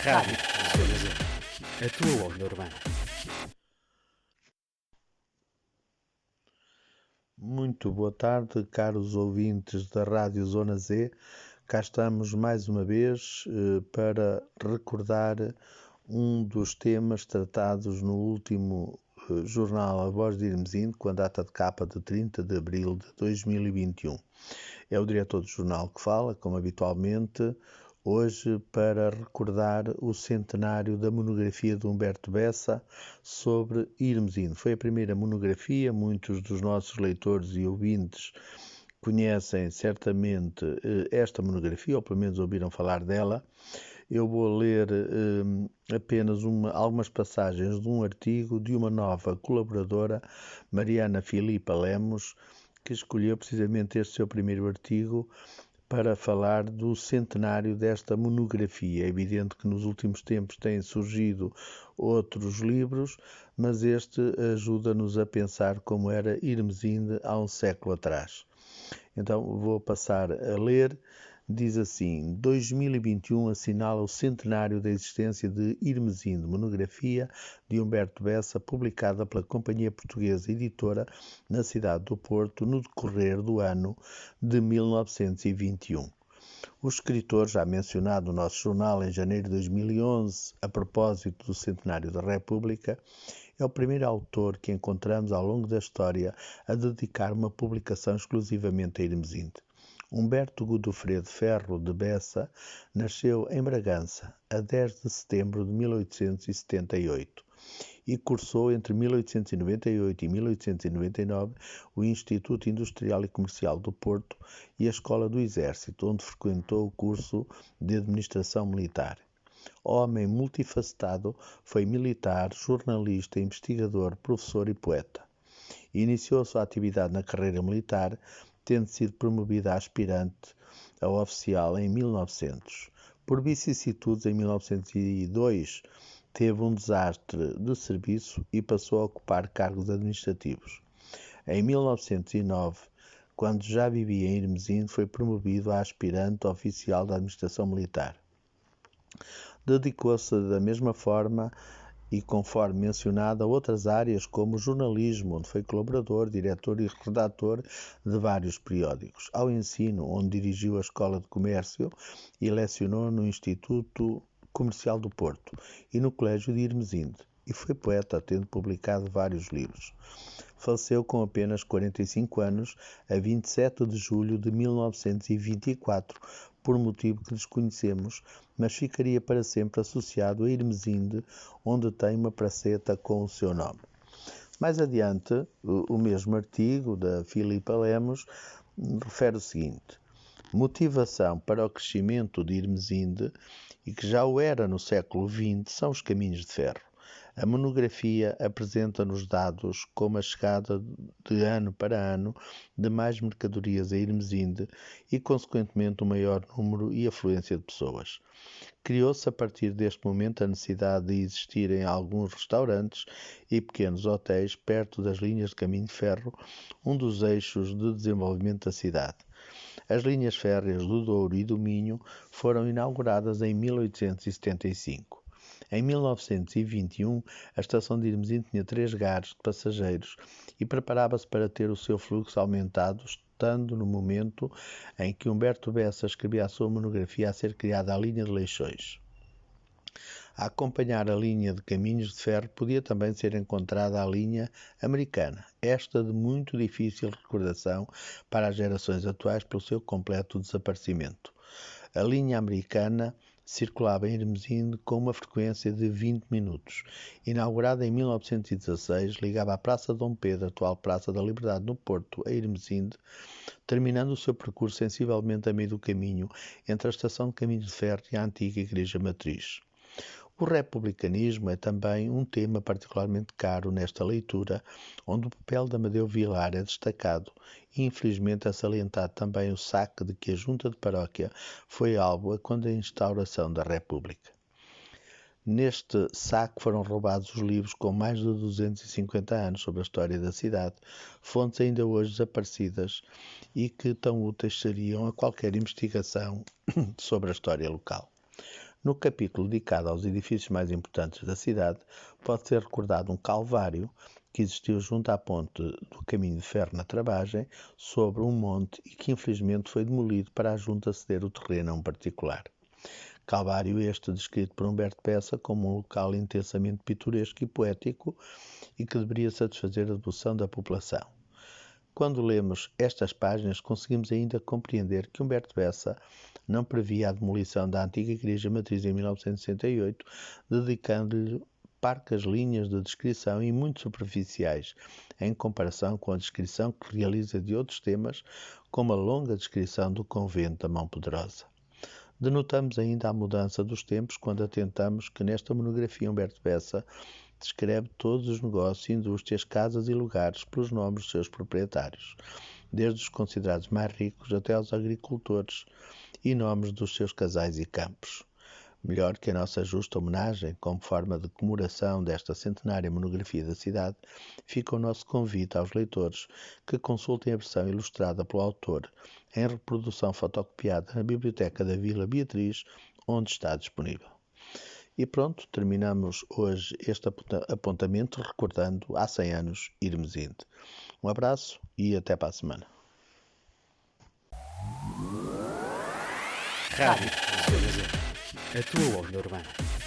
Rádio Zona Z. A tua onda urbana. Muito boa tarde, caros ouvintes da Rádio Zona Z. Cá estamos mais uma vez para recordar um dos temas tratados no último jornal A Voz de Irmesinde, com a data de capa de 30 de abril de 2021. É o diretor do jornal que fala, como habitualmente, hoje para recordar o centenário da monografia de Humberto Bessa sobre Irmesinde. Foi a primeira monografia, muitos dos nossos leitores e ouvintes conhecem certamente esta monografia, ou pelo menos ouviram falar dela. Eu vou ler apenas algumas passagens de um artigo de uma nova colaboradora, Mariana Filipa Lemos, que escolheu precisamente este seu primeiro artigo para falar do centenário desta monografia. É evidente que nos últimos tempos têm surgido outros livros, mas este ajuda-nos a pensar como era Irmesinde há um século atrás. Então vou passar a ler. Diz assim: 2021 assinala o centenário da existência de Irmesinde, monografia de Humberto Bessa, publicada pela Companhia Portuguesa Editora na cidade do Porto, no decorrer do ano de 1921. O escritor, já mencionado no nosso jornal em janeiro de 2011, a propósito do centenário da República, é o primeiro autor que encontramos ao longo da história a dedicar uma publicação exclusivamente a Irmesinde. Humberto Godofredo Ferro de Bessa nasceu em Bragança a 10 de setembro de 1878 e cursou entre 1898 e 1899 o Instituto Industrial e Comercial do Porto e a Escola do Exército, onde frequentou o curso de Administração Militar. Homem multifacetado, foi militar, jornalista, investigador, professor e poeta. Iniciou a sua atividade na carreira militar, tendo sido promovido a aspirante a oficial em 1900. Por vicissitudes, em 1902, teve um desastre de serviço e passou a ocupar cargos administrativos. Em 1909, quando já vivia em Irmesinde, foi promovido a aspirante oficial da administração militar. Dedicou-se da mesma forma e, conforme mencionado, a outras áreas como jornalismo, onde foi colaborador, diretor e redator de vários periódicos, ao ensino, onde dirigiu a Escola de Comércio e lecionou no Instituto Comercial do Porto e no Colégio de Irmesinde, e foi poeta, tendo publicado vários livros. Faleceu com apenas 45 anos, a 27 de julho de 1924, por motivo que desconhecemos, mas ficaria para sempre associado a Irmesinde, onde tem uma praceta com o seu nome. Mais adiante, o mesmo artigo da Filipa Lemos refere o seguinte: motivação para o crescimento de Irmesinde, e que já o era no século XX, são os caminhos de ferro. A monografia apresenta-nos dados como a chegada de ano para ano de mais mercadorias a Irmesinde e, consequentemente, um maior número e afluência de pessoas. Criou-se a partir deste momento a necessidade de existirem alguns restaurantes e pequenos hotéis perto das linhas de caminho de ferro, um dos eixos de desenvolvimento da cidade. As linhas férreas do Douro e do Minho foram inauguradas em 1875. Em 1921, a estação de Irmesinde tinha 3 gares de passageiros e preparava-se para ter o seu fluxo aumentado, estando no momento em que Humberto Bessa escrevia a sua monografia a ser criada a linha de Leixões. A acompanhar a linha de caminhos de ferro podia também ser encontrada a linha americana, esta de muito difícil recordação para as gerações atuais pelo seu completo desaparecimento. A linha americana circulava em Irmesinde com uma frequência de 20 minutos. Inaugurada em 1916, ligava a Praça Dom Pedro, atual Praça da Liberdade no Porto, a Irmesinde, terminando o seu percurso sensivelmente a meio do caminho entre a estação de caminhos de ferro e a antiga Igreja Matriz. O republicanismo é também um tema particularmente caro nesta leitura, onde o papel de Amadeu Vilar é destacado e infelizmente é salientado também o saque de que a Junta de Paróquia foi alvo quando a instauração da República. Neste saque foram roubados os livros com mais de 250 anos sobre a história da cidade, fontes ainda hoje desaparecidas e que tão úteis seriam a qualquer investigação sobre a história local. No capítulo dedicado aos edifícios mais importantes da cidade, pode ser recordado um calvário que existiu junto à ponte do caminho de ferro na Travagem, sobre um monte e que infelizmente foi demolido para a junta ceder o terreno a um particular. Calvário este descrito por Humberto Bessa como um local intensamente pitoresco e poético e que deveria satisfazer a devoção da população. Quando lemos estas páginas, conseguimos ainda compreender que Humberto Bessa não previa a demolição da antiga Igreja Matriz em 1968, dedicando-lhe parcas linhas de descrição e muito superficiais, em comparação com a descrição que realiza de outros temas, como a longa descrição do convento da Mão Poderosa. Denotamos ainda a mudança dos tempos quando atentamos que nesta monografia Humberto Bessa descreve todos os negócios, indústrias, casas e lugares pelos nomes dos seus proprietários, desde os considerados mais ricos até aos agricultores, e nomes dos seus casais e campos. Melhor que a nossa justa homenagem, como forma de comemoração desta centenária monografia da cidade, fica o nosso convite aos leitores que consultem a versão ilustrada pelo autor, em reprodução fotocopiada na Biblioteca da Vila Beatriz, onde está disponível. E pronto, terminamos hoje este apontamento recordando há 100 anos Irmesinde. Um abraço e até para a semana. Rádio, a tua onda urbana.